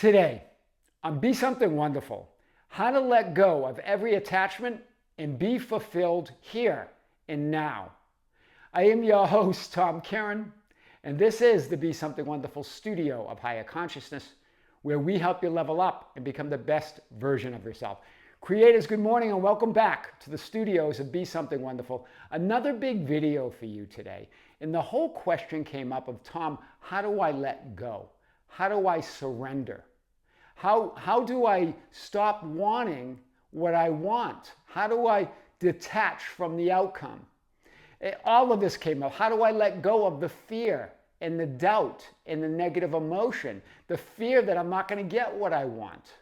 Today, on Be Something Wonderful, how to let go of every attachment and be fulfilled here and now. I am your host, Tom Kearin, and this is the Be Something Wonderful studio of higher consciousness, where we help you level up and become the best version of yourself. Creators, good morning and welcome back to the studios of Be Something Wonderful. Another big video for you today. And the whole question came up of, Tom, how do I let go? How do I surrender? How do I stop wanting what I want? How do I detach from the outcome? All of this came up. How do I let go of the fear and the doubt and the negative emotion? The fear that I'm not going to get what I want,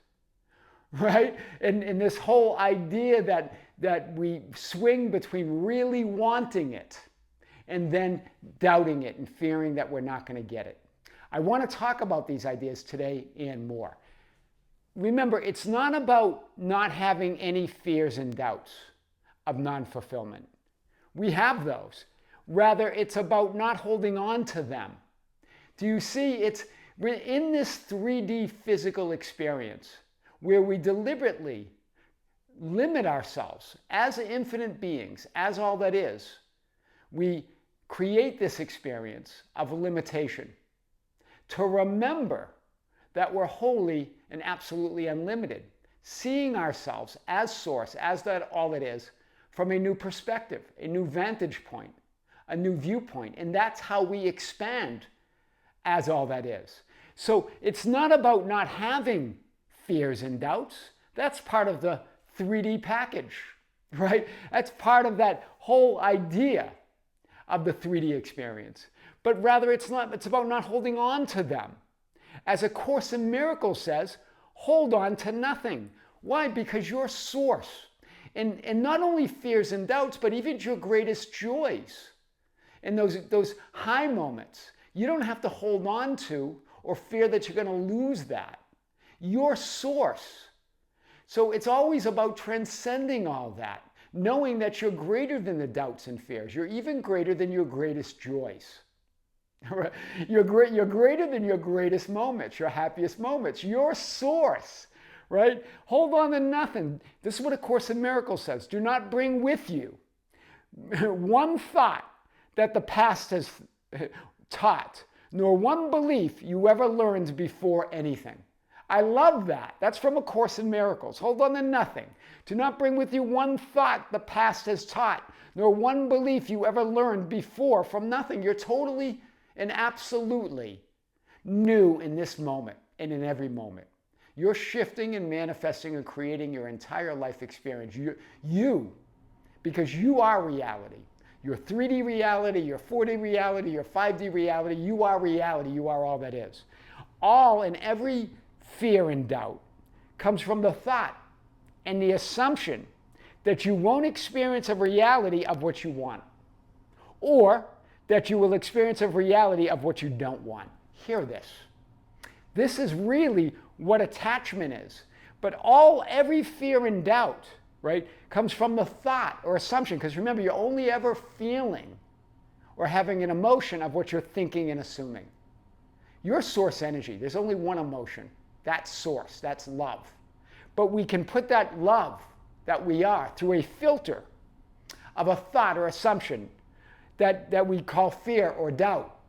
right? And this whole idea that we swing between really wanting it and then doubting it and fearing that we're not going to get it. I want to talk about these ideas today and more. Remember, it's not about not having any fears and doubts of non-fulfillment. We have those. Rather, it's about not holding on to them. Do you see? It's in this 3D physical experience where we deliberately limit ourselves as infinite beings, as all that is. We create this experience of limitation to remember that we're wholly and absolutely unlimited, seeing ourselves as source, as that all it is, from a new perspective, a new vantage point, a new viewpoint. And that's how we expand as all that is. So it's not about not having fears and doubts. That's part of the 3D package, right? That's part of that whole idea of the 3D experience. But rather it's about not holding on to them. As A Course in Miracles says, hold on to nothing. Why? Because you're source. And not only fears and doubts, but even your greatest joys. And those high moments, you don't have to hold on to or fear that you're going to lose that. You're source. So it's always about transcending all that, knowing that you're greater than the doubts and fears. You're even greater than your greatest joys. You're greater than your greatest moments, your happiest moments, your source, right? Hold on to nothing. This is what A Course in Miracles says. Do not bring with you one thought that the past has taught, nor one belief you ever learned before anything. I love that. That's from A Course in Miracles. Hold on to nothing. Do not bring with you one thought the past has taught, nor one belief you ever learned before from nothing. You're totally and absolutely new in this moment and in every moment. You're shifting and manifesting and creating your entire life experience. Because you are reality. Your 3D reality, your 4D reality, your 5D reality, you are reality. You are all that is. All and every fear and doubt comes from the thought and the assumption that you won't experience a reality of what you want, or that you will experience a reality of what you don't want. Hear this. This is really what attachment is. But every fear and doubt, right, comes from the thought or assumption. Because remember, you're only ever feeling or having an emotion of what you're thinking and assuming. Your source energy, there's only one emotion. That's source, that's love. But we can put that love that we are through a filter of a thought or assumption that we call fear or doubt.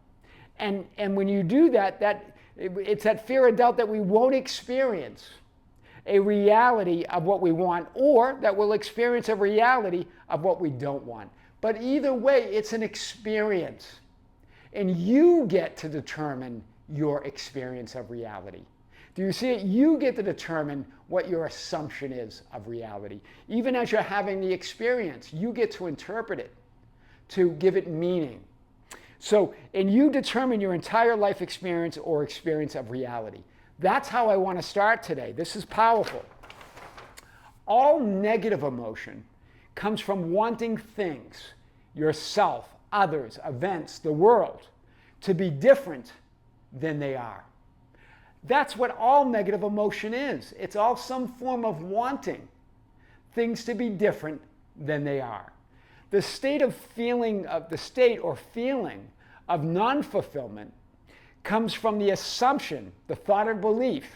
And when you do that, it's that fear or doubt that we won't experience a reality of what we want, or that we'll experience a reality of what we don't want. But either way, it's an experience. And you get to determine your experience of reality. Do you see it? You get to determine what your assumption is of reality. Even as you're having the experience, you get to interpret it, to give it meaning. So, and you determine your entire life experience or experience of reality. That's how I want to start today. This is powerful. All negative emotion comes from wanting things, yourself, others, events, the world, to be different than they are. That's what all negative emotion is. It's all some form of wanting things to be different than they are. The state or feeling of non-fulfillment comes from the assumption, the thought or belief,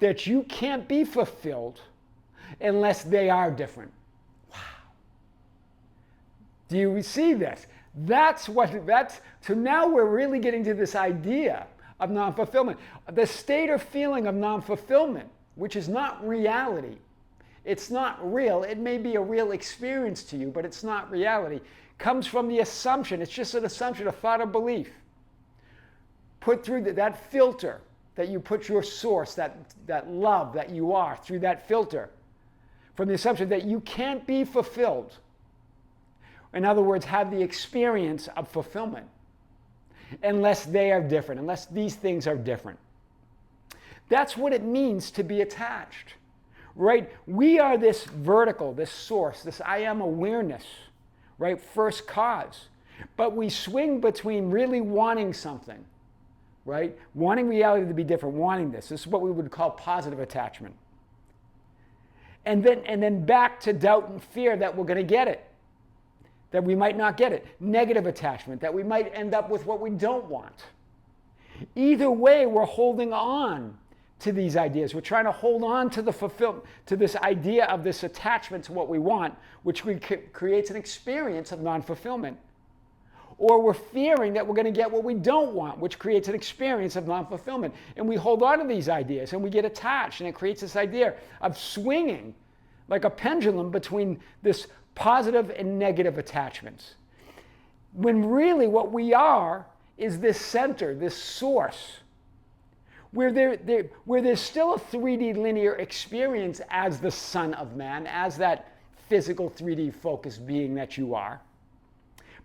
that you can't be fulfilled unless they are different. Wow. Do you see this? So now we're really getting to this idea of non-fulfillment. The state or feeling of non-fulfillment, which is not reality. It's not real. It may be a real experience to you, but it's not reality. Comes from the assumption. It's just an assumption, a thought or belief. Put through that filter that you put your source, that love that you are, through that filter. From the assumption that you can't be fulfilled. In other words, have the experience of fulfillment unless they are different, unless these things are different. That's what it means to be attached, right? We are this vertical, this source, this I am awareness, right? First cause. But we swing between really wanting something, right? Wanting reality to be different, wanting this. This is what we would call positive attachment. And then back to doubt and fear that we're going to get it, that we might not get it. Negative attachment, that we might end up with what we don't want. Either way, we're holding on to these ideas. We're trying to hold on to to this idea of this attachment to what we want, which creates an experience of non-fulfillment. Or we're fearing that we're going to get what we don't want, which creates an experience of non-fulfillment. And we hold on to these ideas and we get attached, and it creates this idea of swinging like a pendulum between this positive and negative attachments. When really what we are is this center, this source, where there's still a 3D linear experience as the Son of Man, as that physical 3D focused being that you are.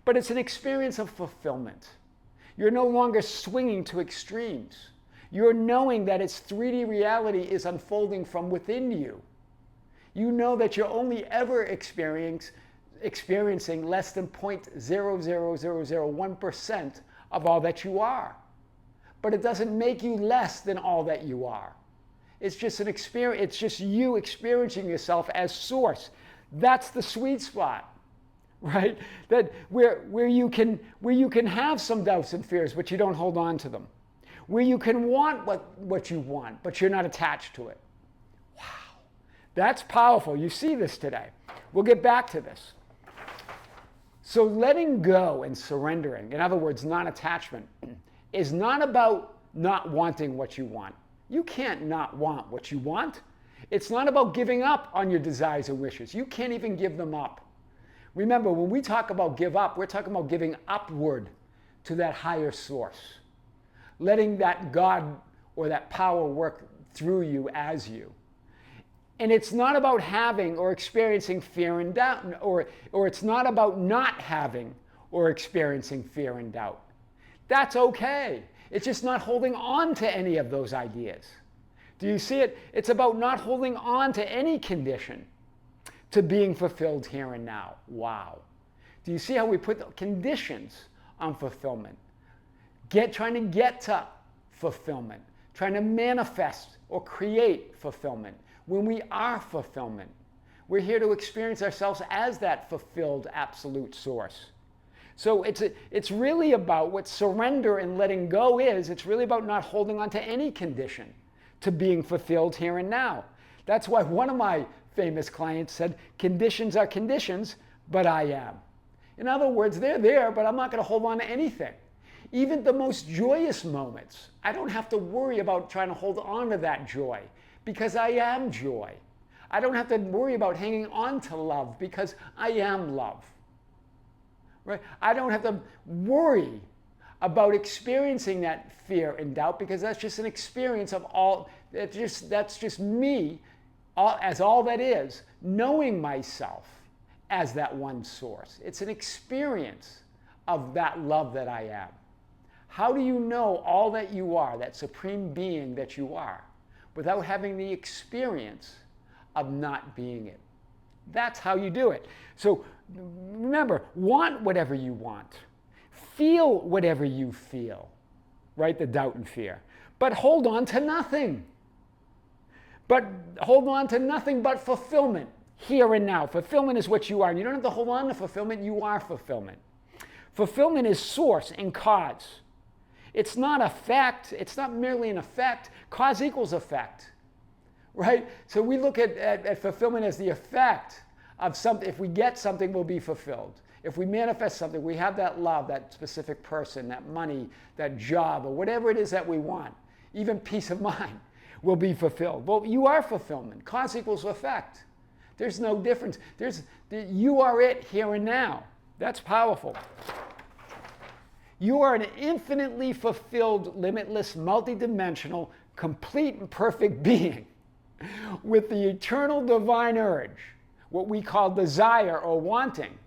But it's an experience of fulfillment. You're no longer swinging to extremes. You're knowing that its 3D reality is unfolding from within you. You know that you're only ever experiencing less than 0.00001% of all that you are. But it doesn't make you less than all that you are. It's just an experience. It's just you experiencing yourself as source. That's the sweet spot. Right? That where you can have some doubts and fears, but you don't hold on to them. Where you can want what you want, but you're not attached to it. Wow. That's powerful. You see this today. We'll get back to this. So letting go and surrendering, in other words, non-attachment, is not about not wanting what you want. You can't not want what you want. It's not about giving up on your desires and wishes. You can't even give them up. Remember, when we talk about give up, we're talking about giving upward to that higher source. Letting that God or that power work through you as you. And it's not about having or experiencing fear and doubt, or it's not about not having or experiencing fear and doubt. That's okay. It's just not holding on to any of those ideas. Do you see it? It's about not holding on to any condition to being fulfilled here and now. Wow. Do you see how we put the conditions on fulfillment? Trying to get to fulfillment, trying to manifest or create fulfillment. When we are fulfillment, we're here to experience ourselves as that fulfilled absolute source. So it's really about what surrender and letting go is. It's really about not holding on to any condition to being fulfilled here and now. That's why one of my famous clients said, conditions are conditions, but I am. In other words, they're there, but I'm not going to hold on to anything. Even the most joyous moments, I don't have to worry about trying to hold on to that joy because I am joy. I don't have to worry about hanging on to love because I am love. Right? I don't have to worry about experiencing that fear and doubt because that's just an experience of all, that's just me as all that is, knowing myself as that one source. It's an experience of that love that I am. How do you know all that you are, that supreme being that you are, without having the experience of not being it? That's how you do it. So remember, want whatever you want. Feel whatever you feel, right? The doubt and fear. But hold on to nothing. But hold on to nothing but fulfillment, here and now. Fulfillment is what you are. And you don't have to hold on to fulfillment, you are fulfillment. Fulfillment is source and cause. It's not effect, it's not merely an effect. Cause equals effect. right? So we look at fulfillment as the effect of something. If we get something, we'll be fulfilled. If we manifest something, we have that love, that specific person, that money, that job, or whatever it is that we want, even peace of mind, will be fulfilled. Well, you are fulfillment. Cause equals effect. There's no difference. You are it here and now. That's powerful. You are an infinitely fulfilled, limitless, multidimensional, complete and perfect being with the eternal divine urge, what we call desire or wanting,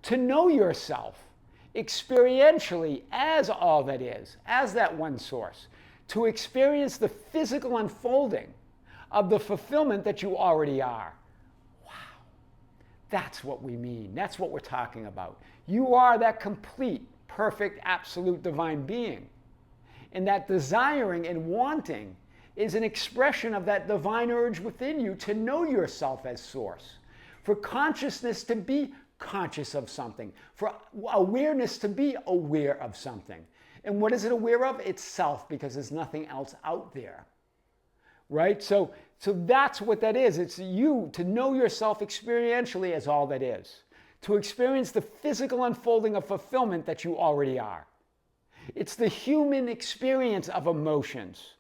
to know yourself experientially as all that is, as that one source, to experience the physical unfolding of the fulfillment that you already are. Wow. That's what we mean. That's what we're talking about. You are that complete, perfect, absolute divine being. And that desiring and wanting is an expression of that divine urge within you to know yourself as source. For consciousness to be conscious of something. For awareness to be aware of something. And what is it aware of? It's self, because there's nothing else out there. Right? So that's what that is. It's you to know yourself experientially as all that is. To experience the physical unfolding of fulfillment that you already are. It's the human experience of emotions.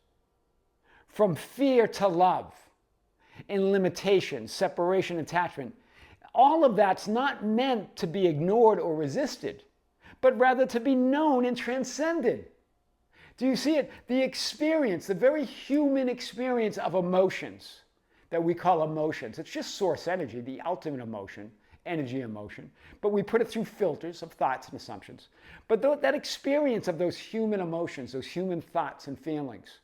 From fear to love. And limitation, separation, attachment. All of that's not meant to be ignored or resisted, but rather to be known and transcended. Do you see it? The experience, the very human experience of emotions that we call emotions. It's just source energy, the ultimate emotion, energy emotion. But we put it through filters of thoughts and assumptions. But that experience of those human emotions, those human thoughts and feelings,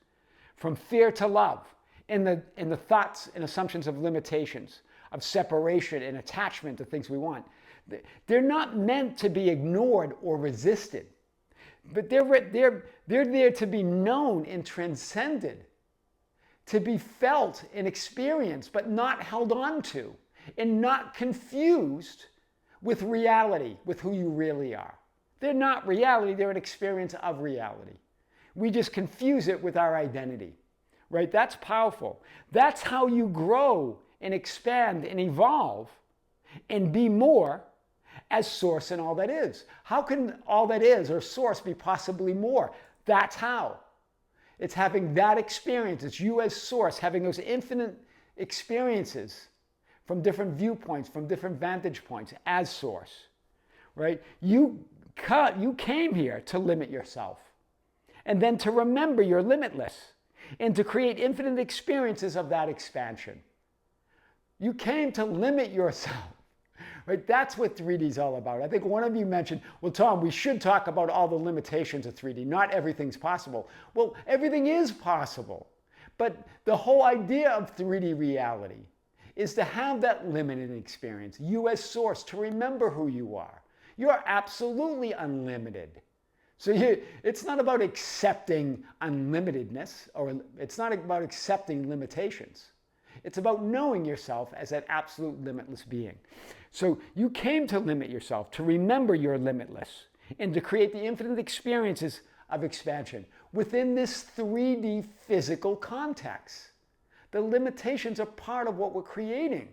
from fear to love, in the thoughts and assumptions of limitations, of separation and attachment to things we want, they're not meant to be ignored or resisted, but they're there to be known and transcended, to be felt and experienced, but not held on to, and not confused with reality, with who you really are. They're not reality, they're an experience of reality. We just confuse it with our identity, right? That's powerful. That's how you grow and expand and evolve and be more as source and all that is. How can all that is or source be possibly more? That's how. It's having that experience. It's you as source, having those infinite experiences from different viewpoints, from different vantage points as source, right? You came here to limit yourself and then to remember you're limitless and to create infinite experiences of that expansion. You came to limit yourself, right? That's what 3D is all about. I think one of you mentioned, well, Tom, we should talk about all the limitations of 3D. Not everything's possible. Well, everything is possible. But the whole idea of 3D reality is to have that limited experience, you as source, to remember who you are. You're absolutely unlimited. So it's not about accepting unlimitedness, or it's not about accepting limitations. It's about knowing yourself as that absolute limitless being. So you came to limit yourself, to remember you're limitless, and to create the infinite experiences of expansion within this 3D physical context. The limitations are part of what we're creating,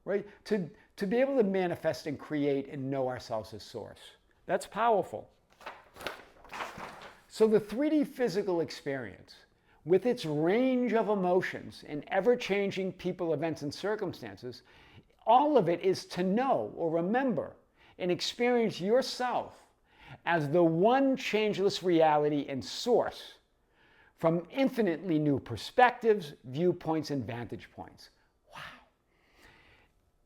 right? To be able to manifest and create and know ourselves as source. That's powerful. So the 3D physical experience, with its range of emotions and ever-changing people, events, and circumstances, all of it is to know or remember and experience yourself as the one changeless reality and source from infinitely new perspectives, viewpoints, and vantage points. Wow.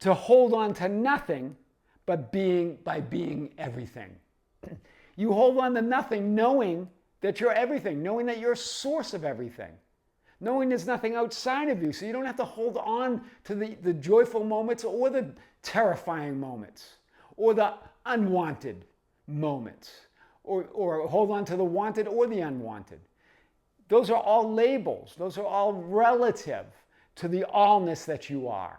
To hold on to nothing but by being everything. You hold on to nothing knowing that you're everything, knowing that you're a source of everything, knowing there's nothing outside of you, so you don't have to hold on to the joyful moments or the terrifying moments or the unwanted moments or hold on to the wanted or the unwanted. Those are all labels. Those are all relative to the allness that you are,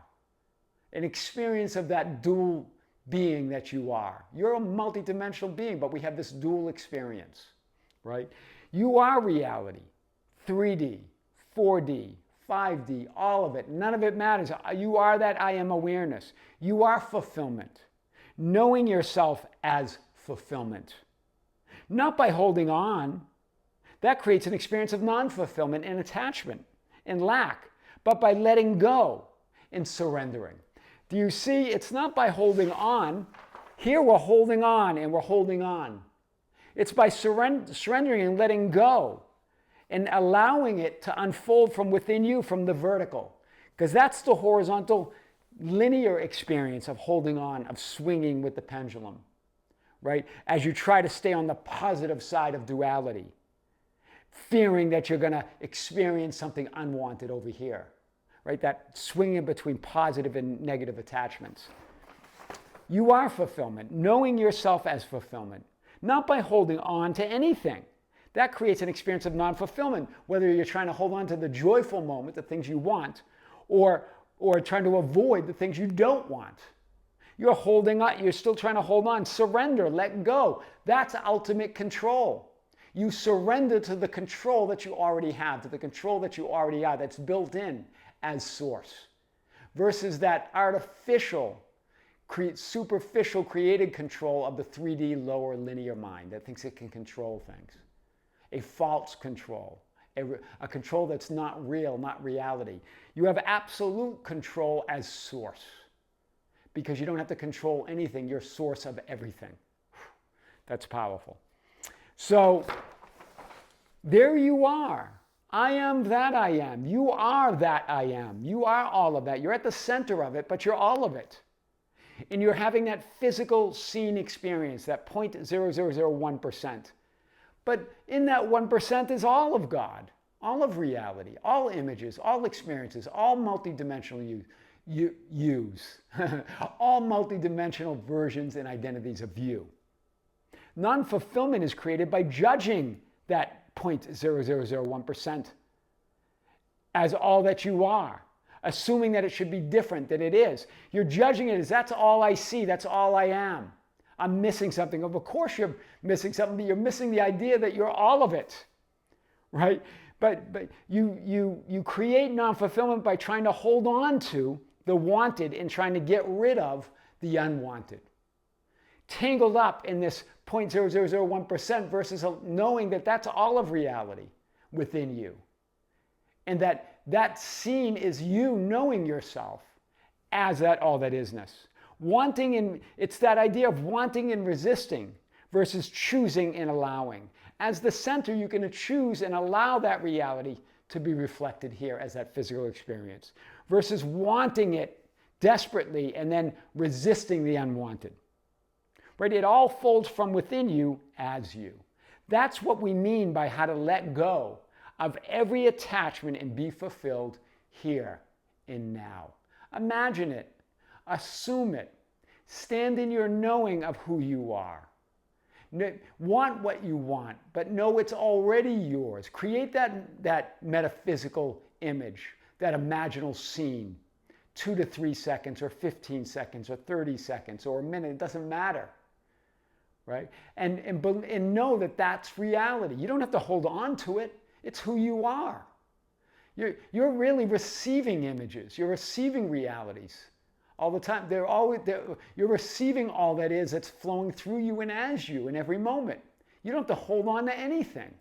an experience of that dual being that you are. You're a multidimensional being, but we have this dual experience. Right? You are reality, 3D, 4D, 5D, all of it. None of it matters. You are that I am awareness. You are fulfillment. Knowing yourself as fulfillment. Not by holding on. That creates an experience of non-fulfillment and attachment and lack, but by letting go and surrendering. Do you see? It's not by holding on. Here we're holding on and we're holding on. It's by surrendering and letting go and allowing it to unfold from within you, from the vertical. Because that's the horizontal, linear experience of holding on, of swinging with the pendulum, right? As you try to stay on the positive side of duality, fearing that you're going to experience something unwanted over here, right? That swinging between positive and negative attachments. You are fulfillment, knowing yourself as fulfillment, not by holding on to anything. That creates an experience of non-fulfillment, whether you're trying to hold on to the joyful moment, the things you want, or trying to avoid the things you don't want. You're holding on, you're still trying to hold on. Surrender, let go. That's ultimate control. You surrender to the control that you already have, to the control that you already are, that's built in as source, versus that artificial, superficial created control of the 3D lower linear mind that thinks it can control things. A false control, a control that's not real, not reality. You have absolute control as source because you don't have to control anything. You're source of everything. That's powerful. So there you are. I am that I am. You are that I am. You are all of that. You're at the center of it, but you're all of it. And you're having that physical seen experience, that 0.0001%. But in that 1% is all of God, all of reality, all images, all experiences, all multidimensional yous, all multidimensional versions and identities of you. Non-fulfillment is created by judging that 0.0001% as all that you are, assuming that it should be different than it is. You're judging it as that's all I see, that's all I am. I'm missing something. Of course you're missing something, but you're missing the idea that you're all of it, right? But you create non-fulfillment by trying to hold on to the wanted and trying to get rid of the unwanted. Tangled up in this 0.0001% versus knowing that that's all of reality within you. And that seen is you knowing yourself as that all that isness. Wanting and it's that idea of wanting and resisting versus choosing and allowing. As the center, you can choose and allow that reality to be reflected here as that physical experience versus wanting it desperately and then resisting the unwanted. Right? It all folds from within you as you. That's what we mean by how to let go of every attachment and be fulfilled here and now. Imagine it. Assume it. Stand in your knowing of who you are. Want what you want, but know it's already yours. Create that metaphysical image, that imaginal scene. 2 to 3 seconds or 15 seconds or 30 seconds or a minute, it doesn't matter. Right? And know that that's reality. You don't have to hold on to it. It's who you are. You're really receiving images. You're receiving realities all the time. You're receiving all that is that's flowing through you and as you in every moment. You don't have to hold on to anything.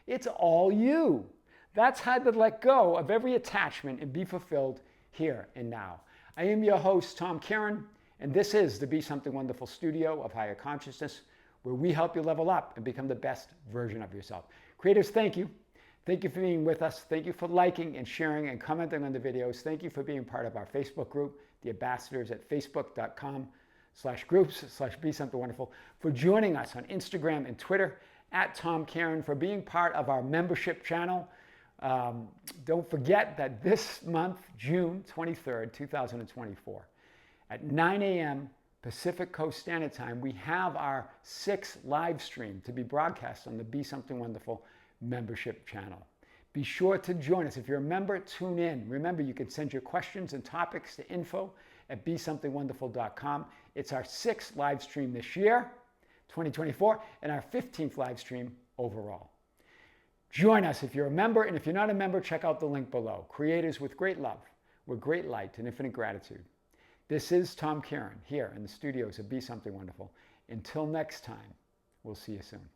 It's all you. That's how to let go of every attachment and be fulfilled here and now. I am your host, Tom Kearin, and this is the Be Something Wonderful studio of higher consciousness, where we help you level up and become the best version of yourself. Creators, thank you. Thank you for being with us. Thank you for liking and sharing and commenting on the videos. Thank you for being part of our Facebook group, the ambassadors at facebook.com/groups/Be Something Wonderful, for joining us on Instagram and Twitter at Tom Kearin, for being part of our membership channel. Don't forget that this month, June 23rd, 2024, at 9 a.m. Pacific Coast Standard Time, we have our 6th live stream to be broadcast on the Be Something Wonderful membership channel. Be sure to join us. If you're a member, tune in. Remember, you can send your questions and topics to info@besomethingwonderful.com. It's our 6th live stream this year, 2024, and our 15th live stream overall. Join us if you're a member, and if you're not a member, check out the link below. Creators with great love, with great light and infinite gratitude. This is Tom Kearin here in the studios of Be Something Wonderful. Until next time, we'll see you soon.